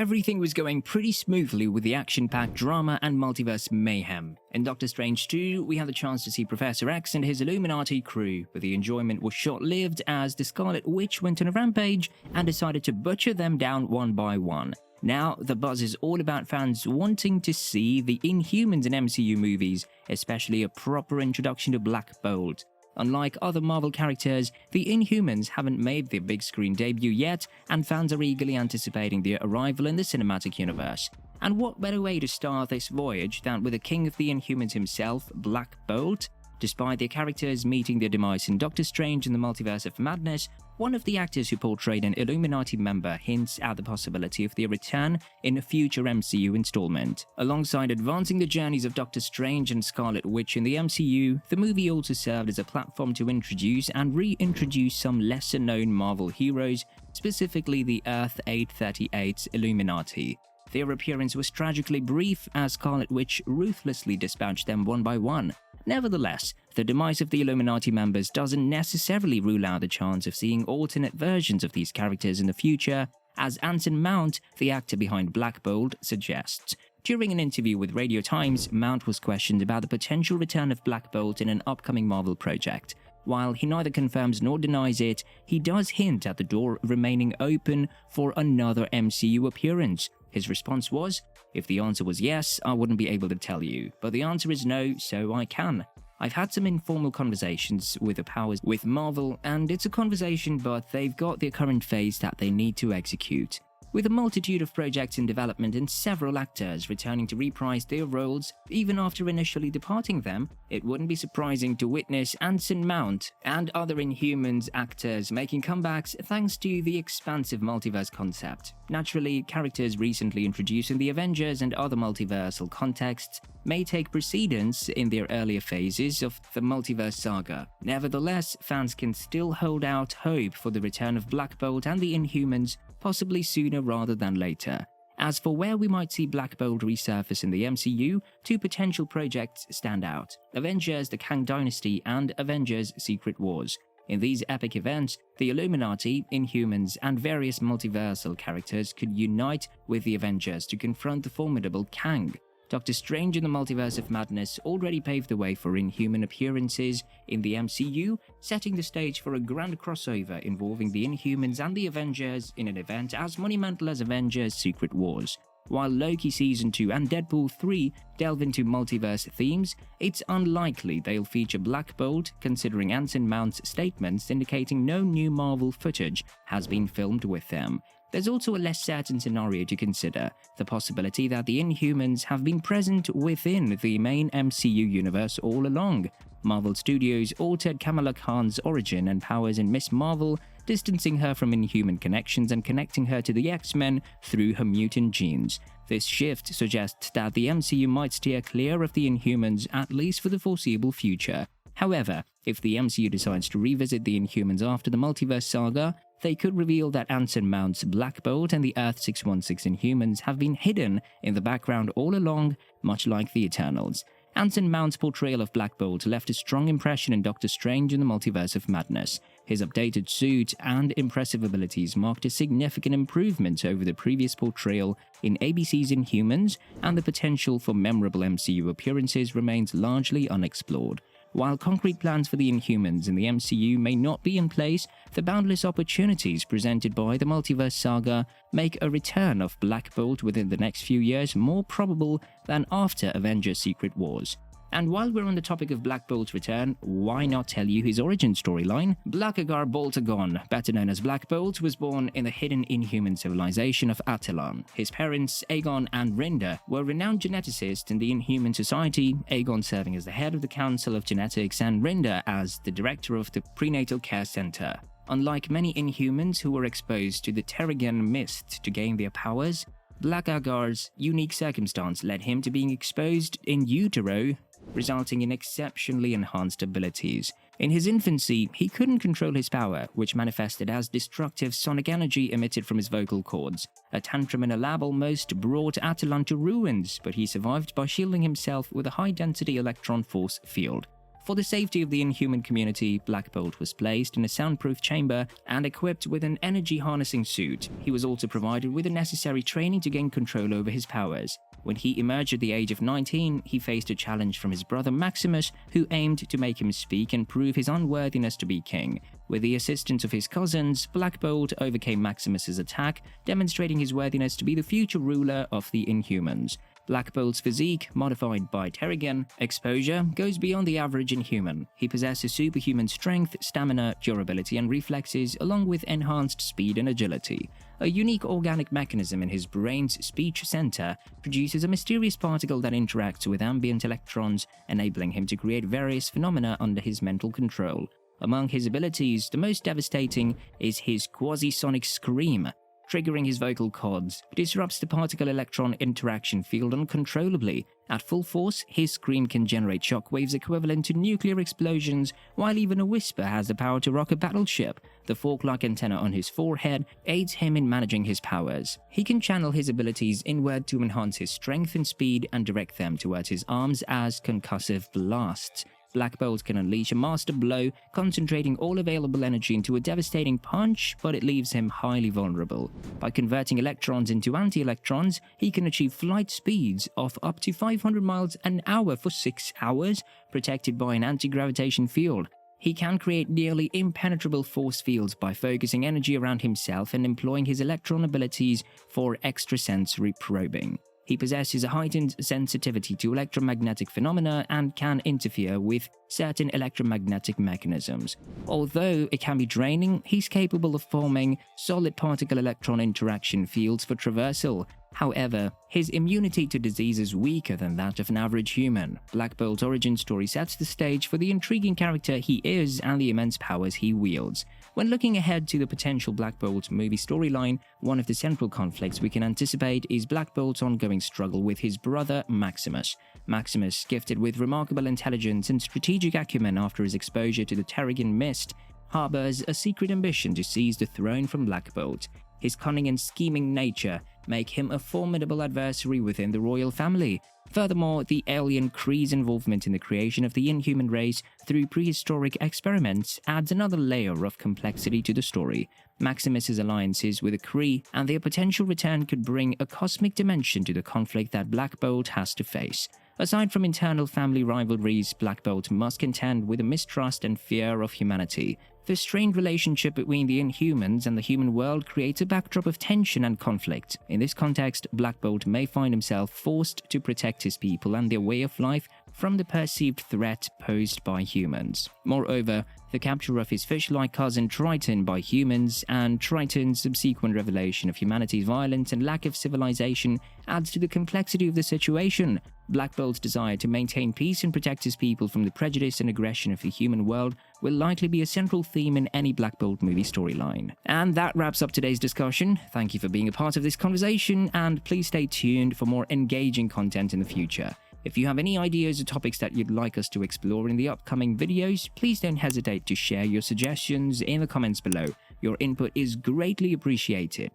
Everything was going pretty smoothly with the action-packed drama and multiverse mayhem. In Doctor Strange 2, we had the chance to see Professor X and his Illuminati crew, but the enjoyment was short-lived as the Scarlet Witch went on a rampage and decided to butcher them down one by one. Now, the buzz is all about fans wanting to see the Inhumans in MCU movies, especially a proper introduction to Black Bolt. Unlike other Marvel characters, the Inhumans haven't made their big screen debut yet, and fans are eagerly anticipating their arrival in the cinematic universe. And what better way to start this voyage than with the king of the Inhumans himself, Black Bolt? Despite their characters meeting their demise in Doctor Strange and the Multiverse of Madness, one of the actors who portrayed an Illuminati member hints at the possibility of their return in a future MCU installment. Alongside advancing the journeys of Doctor Strange and Scarlet Witch in the MCU, the movie also served as a platform to introduce and reintroduce some lesser-known Marvel heroes, specifically the Earth-838's Illuminati. Their appearance was tragically brief as Scarlet Witch ruthlessly dispatched them one by one. Nevertheless, the demise of the Illuminati members doesn't necessarily rule out the chance of seeing alternate versions of these characters in the future, as Anson Mount, the actor behind Black Bolt, suggests. During an interview with Radio Times, Mount was questioned about the potential return of Black Bolt in an upcoming Marvel project. While he neither confirms nor denies it, he does hint at the door remaining open for another MCU appearance. His response was, "If the answer was yes, I wouldn't be able to tell you, but the answer is no, so I can. I've had some informal conversations with the powers with Marvel, and it's a conversation, but they've got their current phase that they need to execute." With a multitude of projects in development and several actors returning to reprise their roles even after initially departing them, it wouldn't be surprising to witness Anson Mount and other Inhumans actors making comebacks thanks to the expansive multiverse concept. Naturally, characters recently introduced in the Avengers and other multiversal contexts may take precedence in their earlier phases of the multiverse saga. Nevertheless, fans can still hold out hope for the return of Black Bolt and the Inhumans, possibly sooner rather than later. As for where we might see Black Bolt resurface in the MCU, two potential projects stand out: Avengers The Kang Dynasty and Avengers Secret Wars. In these epic events, the Illuminati, Inhumans, and various multiversal characters could unite with the Avengers to confront the formidable Kang. Doctor Strange in the Multiverse of Madness already paved the way for Inhuman appearances in the MCU, setting the stage for a grand crossover involving the Inhumans and the Avengers in an event as monumental as Avengers Secret Wars. While Loki Season 2 and Deadpool 3 delve into multiverse themes, it's unlikely they'll feature Black Bolt, considering Anson Mount's statements indicating no new Marvel footage has been filmed with them. There's also a less certain scenario to consider: the possibility that the Inhumans have been present within the main MCU universe all along. Marvel Studios altered Kamala Khan's origin and powers in Ms. Marvel, distancing her from Inhuman connections and connecting her to the X-Men through her mutant genes. This shift suggests that the MCU might steer clear of the Inhumans at least for the foreseeable future. However, if the MCU decides to revisit the Inhumans after the multiverse saga, they could reveal that Anson Mount's Black Bolt and the Earth-616 Inhumans have been hidden in the background all along, much like the Eternals. Anson Mount's portrayal of Black Bolt left a strong impression in Doctor Strange in the Multiverse of Madness. His updated suit and impressive abilities marked a significant improvement over the previous portrayal in ABC's Inhumans, and the potential for memorable MCU appearances remains largely unexplored. While concrete plans for the Inhumans in the MCU may not be in place, the boundless opportunities presented by the multiverse saga make a return of Black Bolt within the next few years more probable than after Avengers Secret Wars. And while we're on the topic of Black Bolt's return, why not tell you his origin storyline? Blackagar Boltagon, better known as Black Bolt, was born in the hidden Inhuman civilization of Attilan. His parents, Aegon and Rinda, were renowned geneticists in the Inhuman Society, Aegon serving as the head of the Council of Genetics and Rinda as the director of the Prenatal Care Center. Unlike many Inhumans who were exposed to the Terrigen Mist to gain their powers, Blackagar's unique circumstance led him to being exposed in utero, resulting in exceptionally enhanced abilities. In his infancy, he couldn't control his power, which manifested as destructive sonic energy emitted from his vocal cords. A tantrum in a lab almost brought Attilan to ruins, but he survived by shielding himself with a high-density electron force field. For the safety of the Inhuman community, Black Bolt was placed in a soundproof chamber and equipped with an energy harnessing suit. He was also provided with the necessary training to gain control over his powers. When he emerged at the age of 19, he faced a challenge from his brother Maximus, who aimed to make him speak and prove his unworthiness to be king. With the assistance of his cousins, Black Bolt overcame Maximus's attack, demonstrating his worthiness to be the future ruler of the Inhumans. Black Bolt's physique, modified by Terrigen exposure, goes beyond the average Inhuman. He possesses superhuman strength, stamina, durability, and reflexes, along with enhanced speed and agility. A unique organic mechanism in his brain's speech center produces a mysterious particle that interacts with ambient electrons, enabling him to create various phenomena under his mental control. Among his abilities, the most devastating is his quasi-sonic scream. Triggering his vocal cords, disrupts the particle-electron interaction field uncontrollably. At full force, his scream can generate shockwaves equivalent to nuclear explosions, while even a whisper has the power to rock a battleship. The fork-like antenna on his forehead aids him in managing his powers. He can channel his abilities inward to enhance his strength and speed and direct them towards his arms as concussive blasts. Black Bolt can unleash a master blow, concentrating all available energy into a devastating punch, but it leaves him highly vulnerable. By converting electrons into anti-electrons, he can achieve flight speeds of up to 500 miles an hour for 6 hours, protected by an anti-gravitation field. He can create nearly impenetrable force fields by focusing energy around himself and employing his electron abilities for extrasensory probing. He possesses a heightened sensitivity to electromagnetic phenomena and can interfere with certain electromagnetic mechanisms. Although it can be draining, he's capable of forming solid particle-electron interaction fields for traversal. However, his immunity to disease is weaker than that of an average human. Black Bolt's origin story sets the stage for the intriguing character he is and the immense powers he wields. When looking ahead to the potential Black Bolt movie storyline, one of the central conflicts we can anticipate is Black Bolt's ongoing struggle with his brother Maximus. Maximus, gifted with remarkable intelligence and strategic acumen after his exposure to the Terrigen Mist, harbors a secret ambition to seize the throne from Black Bolt. His cunning and scheming nature make him a formidable adversary within the royal family. Furthermore, the alien Kree's involvement in the creation of the Inhuman race through prehistoric experiments adds another layer of complexity to the story. Maximus's alliances with the Kree and their potential return could bring a cosmic dimension to the conflict that Black Bolt has to face. Aside from internal family rivalries, Black Bolt must contend with the mistrust and fear of humanity. The strained relationship between the Inhumans and the human world creates a backdrop of tension and conflict. In this context, Black Bolt may find himself forced to protect his people and their way of life from the perceived threat posed by humans. Moreover, the capture of his fish-like cousin Triton by humans and Triton's subsequent revelation of humanity's violence and lack of civilization adds to the complexity of the situation. Black Bolt's desire to maintain peace and protect his people from the prejudice and aggression of the human world will likely be a central theme in any Black Bolt movie storyline. And that wraps up today's discussion. Thank you for being a part of this conversation, and please stay tuned for more engaging content in the future. If you have any ideas or topics that you'd like us to explore in the upcoming videos, please don't hesitate to share your suggestions in the comments below. Your input is greatly appreciated.